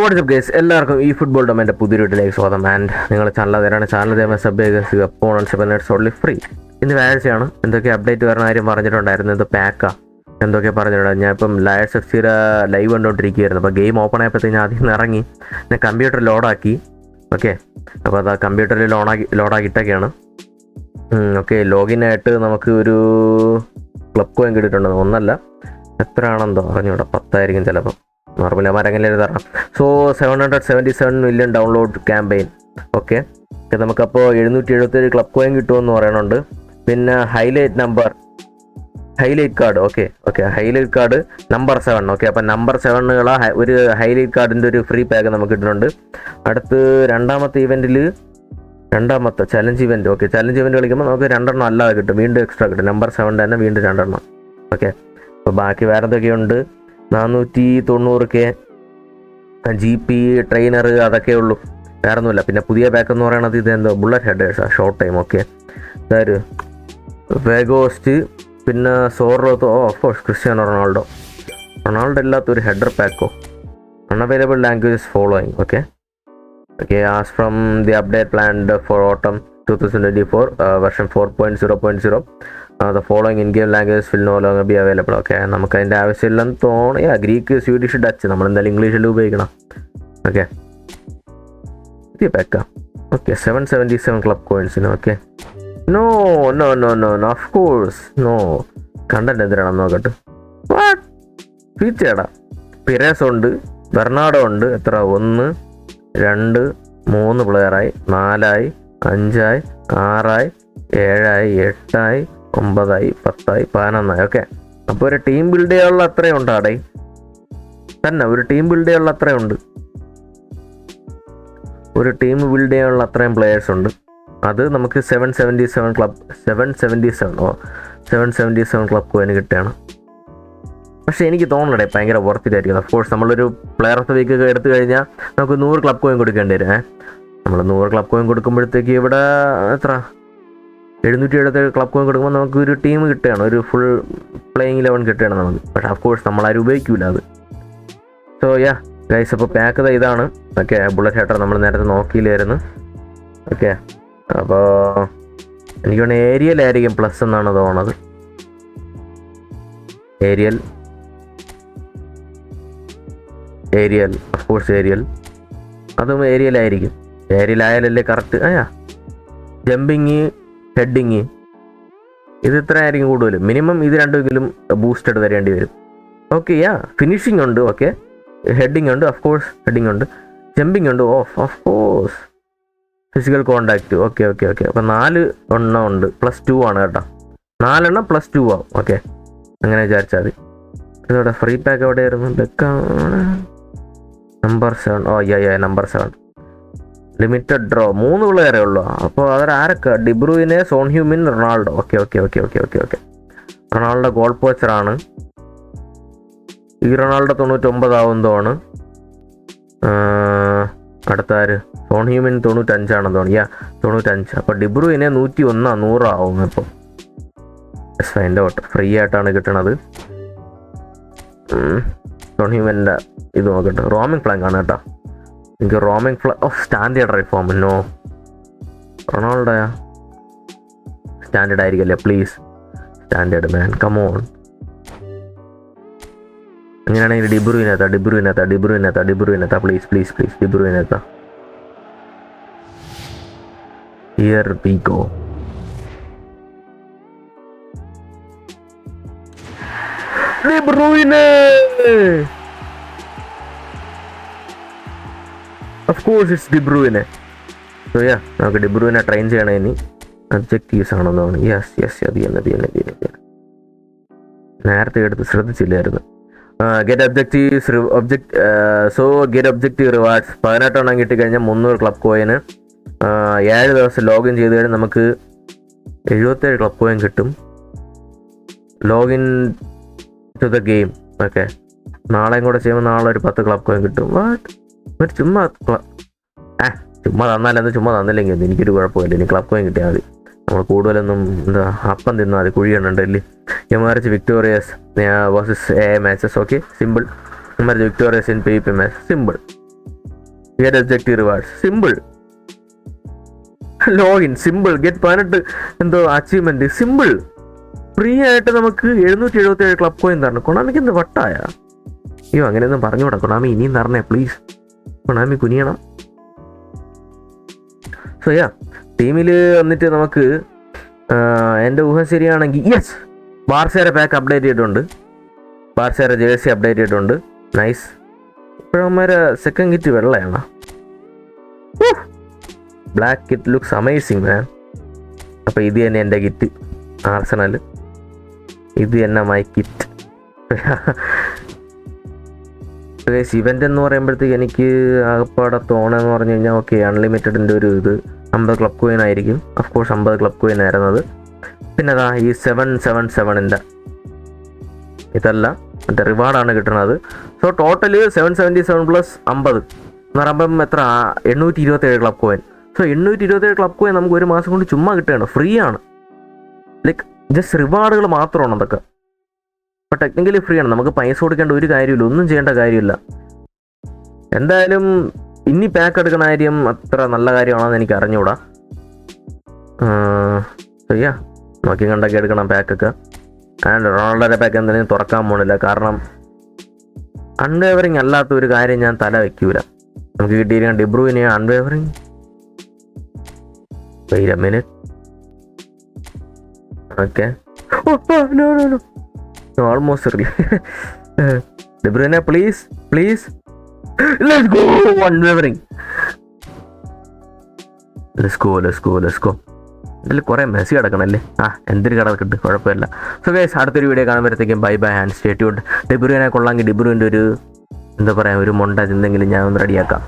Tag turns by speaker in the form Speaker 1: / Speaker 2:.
Speaker 1: WhatsApp guys, എല്ലാവർക്കും ഈ football ഡൊമൈൻ്റെ പുതിയൊരു വീട്ടിലേക്ക് സ്വാഗതം. ആൻഡ് നിങ്ങൾ ചാനൽ തേമ സബ് ഓൺലി ഫ്രീ. ഇന്ന് വ്യാഴാഴ്ചയാണ്. എന്തൊക്കെ അപ്ഡേറ്റ് വരുന്ന കാര്യം പറഞ്ഞിട്ടുണ്ടായിരുന്നു. ഇത് പാക്കാ എന്തൊക്കെ പറഞ്ഞിട്ടുണ്ടായിരുന്നു. ഞാൻ ഇപ്പം ലയൺസ് എഫ് സിയുടെ ലൈവ് കണ്ടുകൊണ്ടിരിക്കുകയായിരുന്നു. അപ്പോൾ ഗെയിം ഓപ്പൺ ആയപ്പോഴത്തേക്ക് ഞാൻ ആദ്യം ഇറങ്ങി ഞാൻ കമ്പ്യൂട്ടർ ലോഡാക്കി. ഓക്കെ, അപ്പോൾ അത് കമ്പ്യൂട്ടറിൽ ലോഡാക്കിയിട്ടൊക്കെയാണ്. ഓക്കെ, ലോഗിനായിട്ട് നമുക്ക് ഒരു ക്ലബ് കോയിൻ കിട്ടിയിട്ടുണ്ട്. ഒന്നല്ല, എത്ര ആണെന്തോ അറിഞ്ഞൂടെ, 10 ആയിരിക്കും ചിലപ്പോൾ. നോർമലി മരങ്ങളിൽ തരണം. So 777 million download campaign. Okay, നമുക്കപ്പോൾ 777 ക്ലബ് കോയിൻ കിട്ടുമെന്ന് പറയുന്നുണ്ട്. പിന്നെ highlight card. Okay, highlight card number 7. Okay, അപ്പം നമ്പർ 7 ഒരു ഹൈലൈറ്റ് കാർഡിൻ്റെ ഒരു ഫ്രീ പാക്ക് നമുക്ക് കിട്ടുന്നുണ്ട്. അടുത്ത് രണ്ടാമത്തെ challenge event. Okay, challenge event കളിക്കുമ്പോൾ നമുക്ക് 2 അല്ലാതെ കിട്ടും, വീണ്ടും എക്സ്ട്രാ കിട്ടും. നമ്പർ 7 തന്നെ വീണ്ടും 2. ഓക്കെ, അപ്പോൾ ബാക്കി വേറെ എന്തൊക്കെയുണ്ട്? 490K GP ട്രെയിനർ, അതൊക്കെ ഉള്ളൂ, വേറെ ഒന്നുമില്ല. പിന്നെ പുതിയ പാക്ക് എന്ന് പറയുന്നത് ഇതെന്തോ ബുള്ളറ്റ് ഹെഡേഴ്സാണ്, ഷോർട്ട് ടൈം. ഓക്കെ, ഇതൊരു വേഗോസ്റ്റ്, പിന്നെ സോറോത്തോ, ഓഫ് കോഴ്സ് ക്രിസ്ത്യാനോ റൊണാൾഡോ ഇല്ലാത്തൊരു ഹെഡർ പാക്കോ. Unavailable languages following. Okay, as from the update planned for autumn 2024 version 4.0.0 the following in-game languages will no longer be available. Okay, നമുക്ക് അതിൻ്റെ ആവശ്യമില്ലെന്ന് തോന്നി. ഗ്രീക്ക്, സ്വീഡിഷ്, ഡച്ച് നമ്മളെന്തായാലും ഇംഗ്ലീഷിൽ ഉപയോഗിക്കണം. ഓക്കെ, ഇത് പാക്കാം. ഓക്കെ, 777 ക്ലബ് കോയിൻസിന്. Okay, no of course no. Content എന്തിനാണെന്ന് നോക്കട്ടെ. ഫീച്ചേടാ പിരേസ് ഉണ്ട്, ബെർണാഡോ ഉണ്ട്. എത്ര? 1 2 3 പ്ലെയറായി, 4 5 6 7 8 9 10 11. ഓക്കെ, അപ്പോൾ ഒരു ടീം ബിൽഡ് ചെയ്യാനുള്ള അത്രയും ഉണ്ട് ആടേ തന്നെ. ഒരു ടീം ബിൽഡ് ചെയ്യാനുള്ള അത്രയുണ്ട്. ഒരു ടീം ബിൽഡ് ചെയ്യാനുള്ള അത്രയും പ്ലെയേഴ്സ് ഉണ്ട്. അത് നമുക്ക് 777 ക്ലബ് കോയിന് കിട്ടുകയാണ്. പക്ഷേ എനിക്ക് തോന്നണേ ഭയങ്കര വർത്തിട്ടായിരിക്കും. ഓഫ്കോഴ്സ് നമ്മളൊരു പ്ലെയർ ഓഫ് ദ വീക്ക് ഒക്കെ എടുത്തു കഴിഞ്ഞാൽ നമുക്ക് 100 ക്ലബ് കോയിൻ കൊടുക്കേണ്ടി വരും. നമ്മൾ 100 ക്ലബ് കോയിൻ കൊടുക്കുമ്പോഴത്തേക്ക് ഇവിടെ എത്ര 777 ക്ലബ് കോയിൻ കൊടുക്കുമ്പോൾ നമുക്ക് ഒരു ടീം കിട്ടുകയാണ്, ഒരു ഫുൾ പ്ലേയിങ് 11 കിട്ടുകയാണ് നമുക്ക്. പക്ഷേ ഓഫ്കോഴ്സ് നമ്മളാരും ഉപയോഗിക്കില്ല അത്. സോ ഗൈസ്, അപ്പോൾ പാക്ക് ഇതാണ്. ഓക്കെ, ബുള്ളറ്റ് ഹെഡർ നമ്മൾ നേരത്തെ നോക്കിയില്ലായിരുന്നു. ഓക്കെ, അപ്പോൾ എനിക്ക് തോന്നുന്നു ഏരിയലായിരിക്കും പ്ലസ് എന്നാണ് തോന്നുന്നത്. ഏരിയൽ ഓഫ്കോഴ്സ് അതും ഏരിയലായിരിക്കും. ഏരിയലായാലല്ലേ കറക്റ്റ്. ജമ്പിങ്, ഹെഡിങ്, ഇത് ഇത്ര ആയിരിക്കും കൂടുതൽ. മിനിമം ഇത് രണ്ടെങ്കിലും ബൂസ്റ്റഡ് വരേണ്ടി വരും. ഓക്കെ, ഫിനിഷിംഗ് ഉണ്ട്. ഓക്കെ, ഹെഡിങ് ഉണ്ട്, ഓഫ്കോഴ്സ് ഹെഡിങ് ഉണ്ട്. ജമ്പിങ് ഉണ്ട്, of course. Physical contact. Okay, അപ്പം 4 എണ്ണം ഉണ്ട്. +2 ആണ് കേട്ടോ. 4 എണ്ണം +2 ആവും. ഓക്കെ, അങ്ങനെ വിചാരിച്ചാൽ മതി. ഇതോടെ ഫ്രീ പാക്ക് എവിടെയായിരുന്നു? ബെക്കാണ് നമ്പർ 7. Number 7 limited draw. 3 പ്ലെയറേ ഉള്ളൂ. അപ്പോൾ അതൊരാരൊക്കെ? ഡിബ്രൂയിനെ, സോൺ ഹ്യൂമിൻ, റൊണാൾഡോ. ഓക്കെ. റൊണാൾഡോ ഗോൾ പോച്ചറാണ്. ഈ റൊണാൾഡോ 99 ആവുന്നതാണ്. അടുത്ത ആര്? സോൺ ഹ്യൂമിൻ 95 ആണെന്ന് തോന്നി. 95. അപ്പോൾ ഡിബ്രൂയിനെ 101 100 ആവും. ഇപ്പോൾ ഫൈൻഡ് ഔട്ട്. ഫ്രീ ആയിട്ടാണ് കിട്ടണത്. സോൺ ഹ്യൂമിൻ്റെ ഇത് നോക്കട്ടെ. റോമിംഗ് ഫ്ലാങ്ക് ആണ് കേട്ടോ. എനിക്ക് റോമിംഗ് സ്റ്റാൻഡേർഡ് റിഫോം. നോ, റൊണാൾഡോയാ? സ്റ്റാൻഡേർഡ് ആയിരിക്കല്ലേ, പ്ലീസ്. Standard man, come on. അങ്ങനെയാണെങ്കിൽ ഡിബ്രൂയിനെത്താ പ്ലീസ് ഡിബ്രൂയിനെത്താ. Here we go. De Bruyne, of course it's De Bruyne. So നമുക്ക് ഡിബ്രൂയിനെ ട്രെയിൻ ചെയ്യണം. ഇനി ഒബ്ജക്റ്റീവ്സ് ആണെന്ന് തോന്നുന്നു. യെസ് അത് തന്നെ. നേരത്തെ എടുത്ത് ശ്രദ്ധിച്ചില്ലായിരുന്നു. ഗെറ്റ് ഒബ്ജക്റ്റീവ് റിവാർഡ്സ് 18 എണ്ണം കിട്ടിക്കഴിഞ്ഞാൽ 300 ക്ലബ് കോയിന്. 7 ദിവസം ലോഗിൻ ചെയ്ത് കഴിഞ്ഞാൽ നമുക്ക് 77 ക്ലബ് കോയിൻ കിട്ടും. Login to the game. Okay, നാളെയും കൂടെ ചെയ്യുമ്പോൾ നാളെ ഒരു 10 ക്ലബ് കോയിൻ കിട്ടും. ചുമ്മാ തന്നില്ലെങ്കിൽ എനിക്കൊരു കുഴപ്പമില്ല. ഇനി ക്ലബ് കോയിൻ കിട്ടിയാൽ മതി. നമ്മൾ കൂടുതലൊന്നും അപ്പം തിന്നാൽ മതി, കുഴി എണ്ണണ്ടല്ലേ. Emerge victorious versus a matches. Okay, simple. Emerge victorious in PvP match. Simple. Get executive rewards, simple. Login simple, get 18 എന്തോ അച്ചീവ്മെന്റ് സിമ്പിൾ. ഫ്രീ ആയിട്ട് നമുക്ക് 777 ക്ലബ് കോയിൻ തരണം. കൊണാമിക്ക് എന്ത് വട്ടായ? അയ്യോ അങ്ങനെയൊന്നും പറഞ്ഞുകൂടാ കൊണാമി, ഇനിയും തരണേ പ്ലീസ്. കൊണാമി കുനിയണം. സോ യാ, ടീമിൽ വന്നിട്ട് നമുക്ക് എൻ്റെ ഊഹം ശരിയാണെങ്കിൽ യെസ്, ബാർസയുടെ പാക്ക് അപ്ഡേറ്റ് ചെയ്തിട്ടുണ്ട്, ബാർസയുടെ ജേഴ്സി അപ്ഡേറ്റ് ചെയ്തിട്ടുണ്ട്. നൈസ്. ഇപ്പോഴന്മാരെ സെക്കൻഡ് കിറ്റ് വെള്ളയാണ്. Black kit looks amazing man. അപ്പോൾ ഇത് തന്നെ എൻ്റെ കിറ്റ് ആർസണൽ, ഇത് തന്നെ മൈ കിറ്റ്. ഇവൻ്റ് എന്ന് പറയുമ്പോഴത്തേക്ക് എനിക്ക് ആകപ്പാടെ തോന്നെന്ന് പറഞ്ഞു കഴിഞ്ഞാൽ ഓക്കെ അൺലിമിറ്റഡിൻ്റെ ഒരു ഇത് 50 ക്ലബ് കോയിൻ ആയിരിക്കും. അഫ്കോഴ്സ് 50 ക്ലബ് കോയിൻ ആയിരുന്നത്. പിന്നെ അതാ ഈ 777ൻ്റെ ഇതല്ല, മറ്റേ റിവാർഡാണ് കിട്ടുന്നത്. സോ ടോട്ടല് 777 പ്ലസ് 50 എന്ന് പറയുമ്പം എത്ര 827 club coin. So 827 club coin നമുക്ക് ഒരു മാസം കൊണ്ട് ചുമ്മാ കിട്ടുകയാണ്, ഫ്രീ ആണ്. ലൈക്ക് ജസ്റ്റ് റിവാർഡുകൾ മാത്രമാണ് അതൊക്കെ. അപ്പോൾ ടെക്നിക്കലി ഫ്രീ ആണ്, നമുക്ക് പൈസ കൊടുക്കേണ്ട ഒരു കാര്യമില്ല, ഒന്നും ചെയ്യേണ്ട കാര്യമില്ല. എന്തായാലും ഇനി പാക്ക് എടുക്കുന്ന കാര്യം അത്ര നല്ല കാര്യമാണെന്ന് എനിക്ക് അറിഞ്ഞുകൂടാ. ശരിയാ, നോക്കി കണ്ടൊക്കെ എടുക്കണം പാക്കൊക്കെ. ആൻഡ് റൊണാൾഡോയുടെ പാക്ക് എന്തായാലും തുറക്കാൻ പോണില്ല, കാരണം അൺവേവറിങ് അല്ലാത്ത ഒരു കാര്യം ഞാൻ തല വയ്ക്കൂല. നമുക്ക് കിട്ടിയിരിക്കുന്ന ഡിബ്രൂവിനെ unwavering. Wait a minute. Okay, almost ഡിബ്രൂവിനെ please please, let's go unwavering. Let's go. ഇതിൽ കുറേ മെസ്സി കിടക്കണല്ലേ. എന്തൊരു കിടക്കിട്ട് കുഴപ്പമില്ല. സോ ഗൈസ്, അടുത്തൊരു വീഡിയോ കാണുമ്പോഴത്തേക്കും bye bye and stay tuned. ഡിബ്രൂവിനെ കൊള്ളാമെങ്കിൽ ഡിബ്രൂവിൻ്റെ ഒരു എന്താ പറയുക, ഒരു മൊണ്ടാജ് എന്തെങ്കിലും ഞാൻ ഒന്ന് റെഡിയാക്കാം.